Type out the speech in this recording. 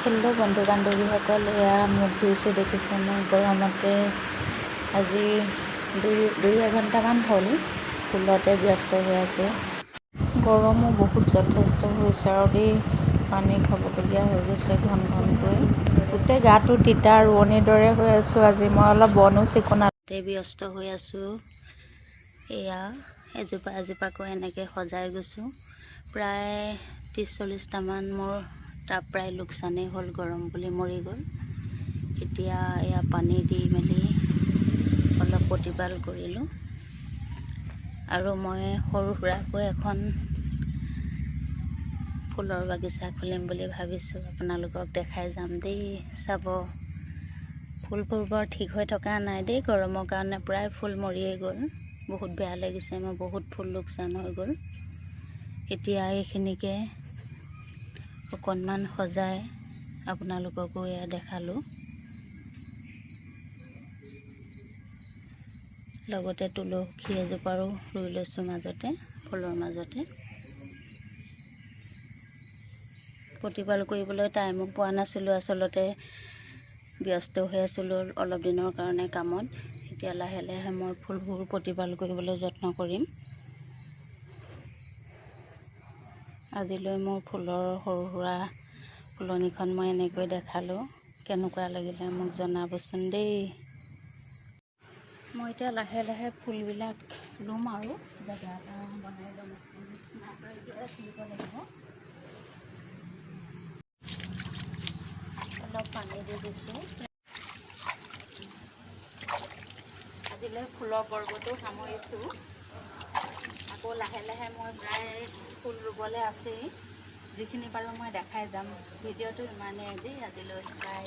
Hello' বন্ধু বান্ধৱীসকল, এয়া মুখ ধুইছোঁ দেখিছেনে। গৰমতে আজি দুই এঘণ্টামান হ'ল ফুলতে ব্যস্ত হৈ আছে। গৰমো বহুত যথেষ্ট হৈছে আৰু পানী খাবলগীয়া হৈ গৈছে ঘনকৈ। গোটেই গাটো তিতা ৰোৱনিৰ দৰে হৈ আছোঁ আজি। মই অলপ বনো চিকুণাতে ব্যস্ত হৈ আছোঁ। এয়া এজোপা এজোপাকৈ এনেকৈ সজাই গৈছোঁ। প্ৰায় 30-40টামান মোৰ টাব প্ৰায় লোকচানেই হ'ল, গৰম বুলি মৰি গ'ল। এতিয়া এয়া পানী দি মেলি অলপ প্ৰতিপাল কৰিলোঁ। আৰু মই সৰু সুৰাকৈ এখন ফুলৰ বাগিচা খুলিম বুলি ভাবিছোঁ। আপোনালোকক দেখাই যাম দেই, চাব। ফুলবোৰ বৰ ঠিক হৈ থকা নাই দেই, গৰমৰ কাৰণে প্ৰায় ফুল মৰিয়ে গ'ল। বহুত বেয়া লাগিছে, মোৰ বহুত ফুল লোকচান হৈ গ'ল। এতিয়া এইখিনিকে অকণমান সজাই আপোনালোককো এয়া দেখালোঁ। লগতে তুলসী এজোপাৰো ৰুই লৈছোঁ মাজতে, ফুলৰ মাজতে। প্ৰতিপাল কৰিবলৈ টাইমো পোৱা নাছিলোঁ, আচলতে ব্যস্ত হৈ আছিলোঁ অলপ দিনৰ কাৰণে কামত। এতিয়া লাহে লাহে মই ফুলবোৰ প্ৰতিপাল কৰিবলৈ যত্ন কৰিম। আজিলৈ মোৰ ফুলৰ সৰু সুৰা ফুলনিখন মই এনেকৈ দেখালোঁ। কেনেকুৱা লাগিলে মোক জনাবচোন দেই। মই এতিয়া লাহে লাহে ফুলবিলাক ৰুম আৰু জেগা এটা বনাই ল'ম। তুলিব লাগিব। অলপ পানী দি দিছোঁ। আজিলৈ ফুলৰ পৰ্বটো সামৰিছোঁ। আকৌ লাহে লাহে মই প্ৰায় ফুল ৰুবলৈ আছেই। যিখিনি পাৰোঁ মই দেখাই যাম। ভিডিঅ'টো ইমানেই দেই আজিলৈ, বাই।